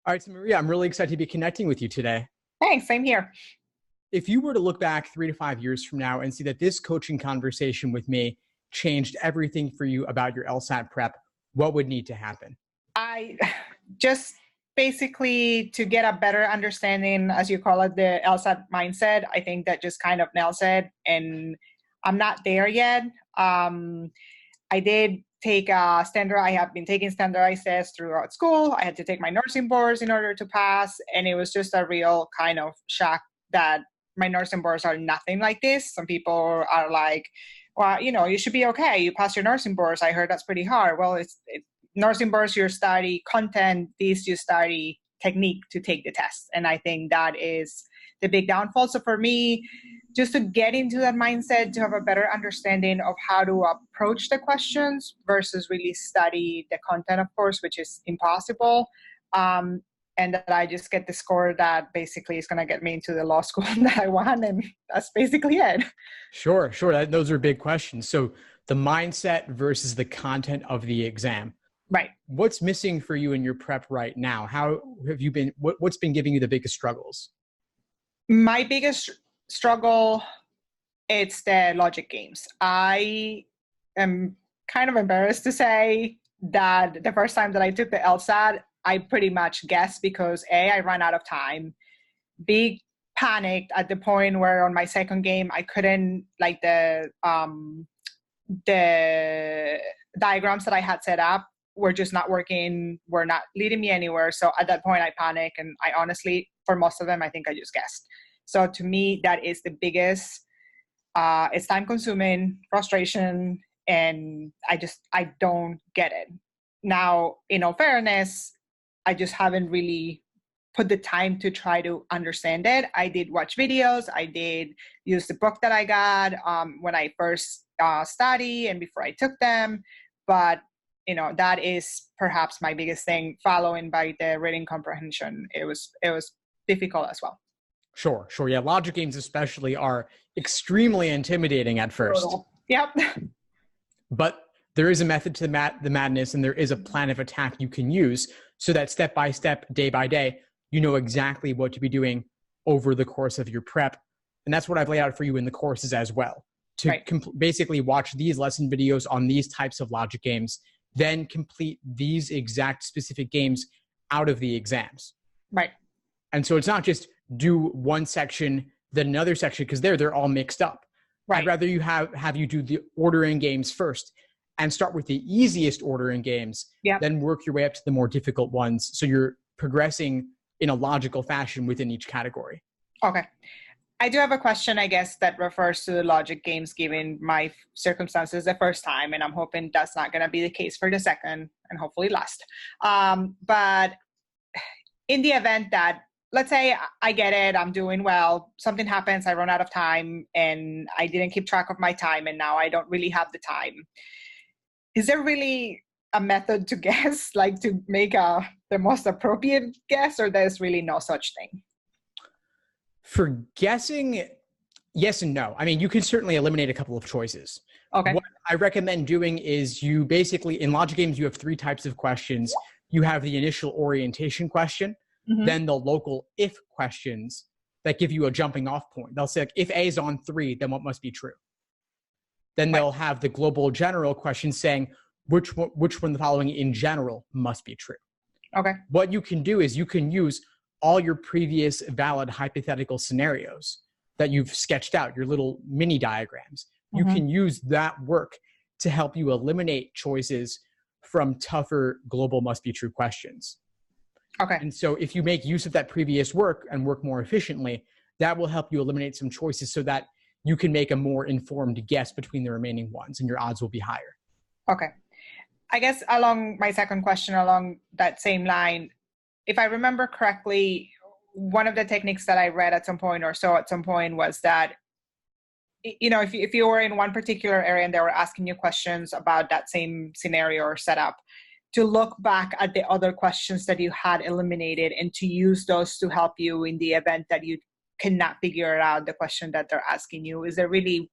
All right, so Maria, I'm really excited to be connecting with you today. Thanks, same here. If you were to look back 3 to 5 years from now and see that this coaching conversation with me changed everything for you about your LSAT prep, what would need to happen? I just basically to get a better understanding, as you call it, the LSAT mindset. I think that just kind of nails it. And I'm not there yet. I did take a standard. I have been taking standardized tests throughout school. I had to take my nursing boards in order to pass. And it was just a real kind of shock that my nursing boards are nothing like this. Some people are like, well, you should be okay. You pass your nursing boards. I heard that's pretty hard. Well, it's nursing boards, you study content. These you study technique to take the test. And I think that is the big downfall. So for me, just to get into that mindset, to have a better understanding of how to approach the questions versus really study the content, of course, which is impossible. And that I just get the score that basically is going to get me into the law school that I want. And that's basically it. Sure. Those are big questions. So the mindset versus the content of the exam. Right. What's missing for you in your prep right now? How have you been, what's been giving you the biggest struggles? My biggest struggle, it's the logic games. I am kind of embarrassed to say that the first time that I took the LSAT, I pretty much guessed because A, I ran out of time. B, panicked at the point where on my second game, I couldn't, like the diagrams that I had set up were just not working, were not leading me anywhere. So at that point I panicked, and I honestly, for most of them, I think I just guessed. So to me, that is the biggest, it's time consuming, frustration, and I don't get it. Now, in all fairness, I just haven't really put the time to try to understand it. I did watch videos. I did use the book that I got when I first studied and before I took them. But, that is perhaps my biggest thing, following by the reading comprehension. It was difficult as well. Sure. Yeah. Logic games especially are extremely intimidating at first. Total. Yep. But there is a method to the madness, and there is a plan of attack you can use so that step by step, day by day, you know exactly what to be doing over the course of your prep. And that's what I've laid out for you in the courses as well, to basically watch these lesson videos on these types of logic games, then complete these exact specific games out of the exams. Right. And so it's not just do one section, then another section, because they're all mixed up. Right. I'd rather you have you do the ordering games first and start with the easiest ordering games, then work your way up to the more difficult ones. So you're progressing in a logical fashion within each category. Okay. I do have a question, I guess, that refers to the logic games given my circumstances the first time, and I'm hoping that's not going to be the case for the second and hopefully last. But in the event that, let's say I get it, I'm doing well, something happens, I run out of time, and I didn't keep track of my time, and now I don't really have the time. Is there really a method to guess, like to make the most appropriate guess, or there's really no such thing? For guessing, yes and no. I mean, you can certainly eliminate a couple of choices. Okay. What I recommend doing is you basically, in logic games, you have 3 types of questions. You have the initial orientation question, then the local if questions that give you a jumping off point. They'll say, like, if A is on 3, then what must be true? Then they'll have the global general question saying, which one of the following in general must be true? Okay. What you can do is you can use all your previous valid hypothetical scenarios that you've sketched out, your little mini diagrams. You can use that work to help you eliminate choices from tougher global must be true questions. Okay. And so if you make use of that previous work and work more efficiently, that will help you eliminate some choices so that you can make a more informed guess between the remaining ones, and your odds will be higher. Okay. I guess along my second question, along that same line, if I remember correctly, one of the techniques that I read at some point was that, if you were in one particular area and they were asking you questions about that same scenario or setup, to look back at the other questions that you had eliminated and to use those to help you in the event that you cannot figure out the question that they're asking you. Is it really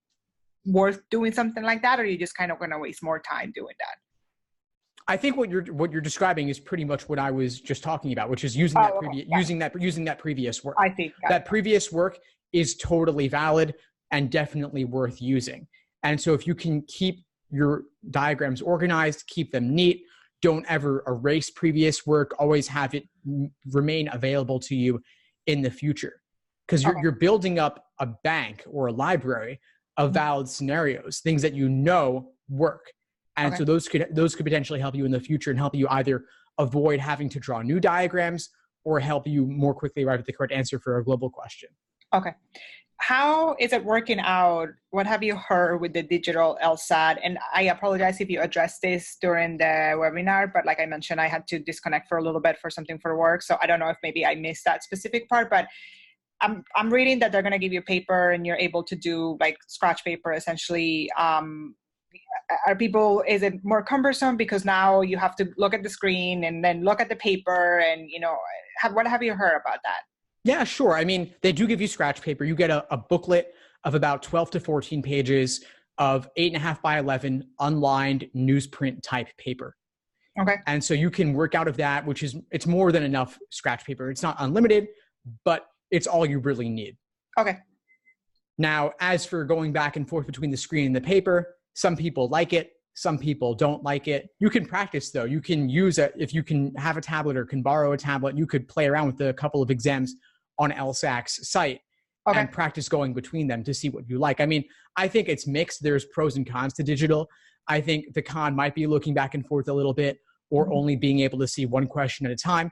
worth doing something like that, or are you just kind of going to waste more time doing that? I think what you're describing is pretty much what I was just talking about, which is using that previous work. I see. That previous work is totally valid and definitely worth using. And so if you can keep your diagrams organized, keep them neat, don't ever erase previous work, always have it remain available to you in the future. Because you're building up a bank or a library of valid scenarios, things that you know work. And so those could potentially help you in the future and help you either avoid having to draw new diagrams or help you more quickly arrive at the correct answer for a global question. Okay. How is it working out? What have you heard with the digital LSAT? And I apologize if you addressed this during the webinar, but like I mentioned, I had to disconnect for a little bit for something for work. So I don't know if maybe I missed that specific part, but I'm reading that they're going to give you paper and you're able to do like scratch paper essentially. Is it more cumbersome because now you have to look at the screen and then look at the paper and, what have you heard about that? Yeah, sure. I mean, they do give you scratch paper. You get a booklet of about 12 to 14 pages of 8.5 by 11 unlined newsprint type paper. Okay. And so you can work out of that, it's more than enough scratch paper. It's not unlimited, but it's all you really need. Okay. Now, as for going back and forth between the screen and the paper, some people like it. Some people don't like it. You can practice though. You can use it. If you can have a tablet or can borrow a tablet, you could play around with a couple of exams on LSAC's site and practice going between them to see what you like. I mean, I think it's mixed. There's pros and cons to digital. I think the con might be looking back and forth a little bit or only being able to see one question at a time.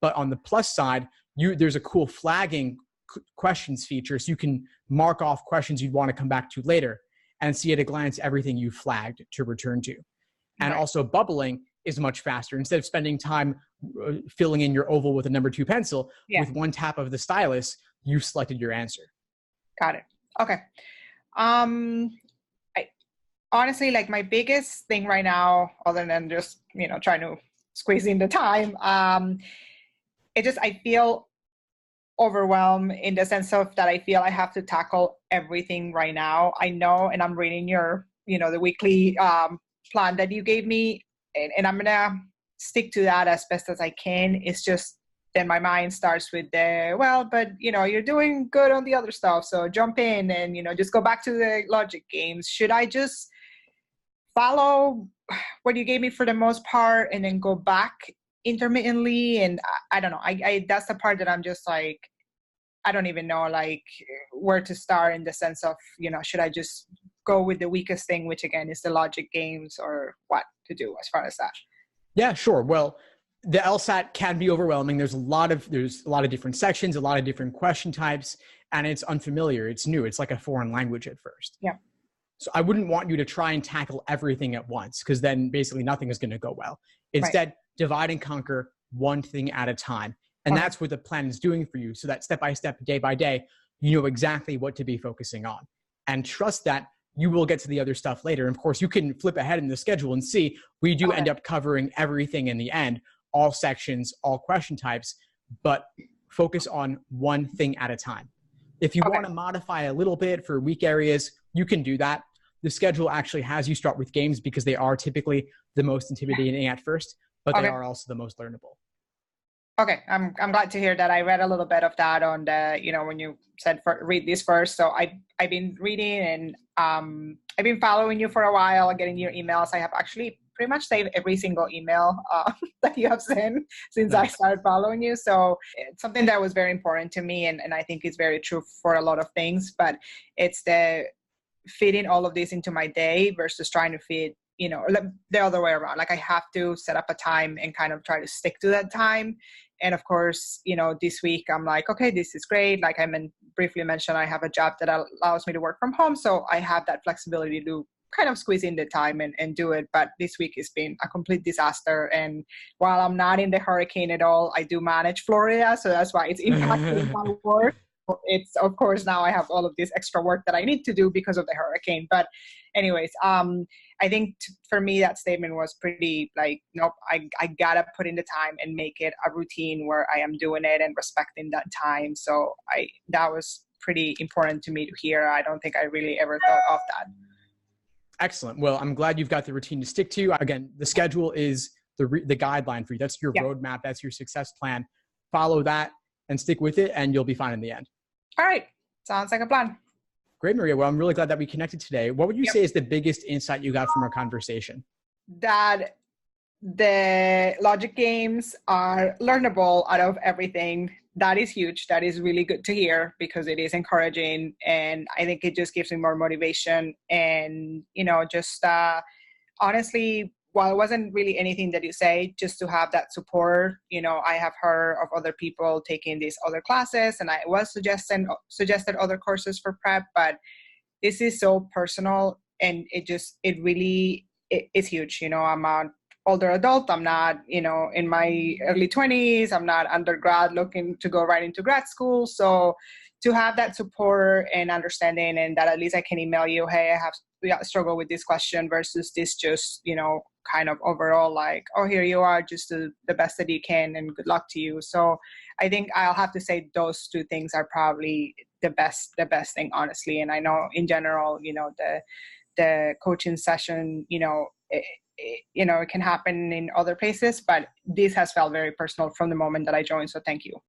But on the plus side, there's a cool flagging questions feature. So you can mark off questions you'd want to come back to later and see at a glance everything you flagged to return to. And also bubbling is much faster. Instead of spending time filling in your oval with a number 2 pencil, with one tap of the stylus, you selected your answer. Got it. Okay. I honestly, like my biggest thing right now, other than just, trying to squeeze in the time, I feel overwhelmed in the sense of that I feel I have to tackle everything right now. I know, and I'm reading your, the weekly plan that you gave me, and I'm going to stick to that as best as I can. It's just then my mind starts with but you're doing good on the other stuff. So jump in and, just go back to the logic games. Should I just follow what you gave me for the most part and then go back intermittently? And I don't know. I that's the part that I'm just like, I don't even know like where to start in the sense of, should I just go with the weakest thing, which again is the logic games, or what to do as far as that? Yeah, sure. Well, the LSAT can be overwhelming. There's a lot of different sections, a lot of different question types, and it's unfamiliar. It's new. It's like a foreign language at first. Yeah. So I wouldn't want you to try and tackle everything at once, because then basically nothing is going to go well. Instead, divide and conquer one thing at a time. And that's what the plan is doing for you. So that step by step, day by day, you know exactly what to be focusing on. And trust that you will get to the other stuff later. And of course, you can flip ahead in the schedule and see we do end up covering everything in the end, all sections, all question types, but focus on one thing at a time. If you want to modify a little bit for weak areas, you can do that. The schedule actually has you start with games because they are typically the most intimidating at first, but they are also the most learnable. Okay, I'm glad to hear that. I read a little bit of that on the, when you said read this first. So I've been reading and I've been following you for a while, getting your emails. I have actually pretty much saved every single email that you have sent since I started following you. So it's something that was very important to me, and I think it's very true for a lot of things, but it's the fitting all of this into my day versus trying to fit, the other way around. Like I have to set up a time and kind of try to stick to that time. And of course, this week I'm like, okay, this is great. Like briefly mentioned, I have a job that allows me to work from home. So I have that flexibility to kind of squeeze in the time and do it. But this week has been a complete disaster. And while I'm not in the hurricane at all, I do manage Florida. So that's why it's impacting my work. It's, of course, now I have all of this extra work that I need to do because of the hurricane. But anyways, I think for me, that statement was pretty like, nope, I gotta put in the time and make it a routine where I am doing it and respecting that time. So that was pretty important to me to hear. I don't think I really ever thought of that. Excellent. Well, I'm glad you've got the routine to stick to. Again, the schedule is the guideline for you. That's your roadmap. That's your success plan. Follow that and stick with it, and you'll be fine in the end. All right. Sounds like a plan. Great, Maria. Well, I'm really glad that we connected today. What would you say is the biggest insight you got from our conversation? That the logic games are learnable out of everything. That is huge. That is really good to hear because it is encouraging. And I think it just gives me more motivation. And, just honestly, while it wasn't really anything that you say, just to have that support, I have heard of other people taking these other classes, and I was suggested other courses for prep, but this is so personal, and it really is huge. I'm an older adult. I'm not, in my early 20s. I'm not undergrad looking to go right into grad school. So to have that support and understanding, and that at least I can email you, hey, I have struggled with this question versus this just, kind of overall like, oh, here you are, just do the best that you can and good luck to you. So I think I'll have to say those two things are probably the best thing, honestly. And I know in general, the coaching session, it can happen in other places, but this has felt very personal from the moment that I joined. So thank you.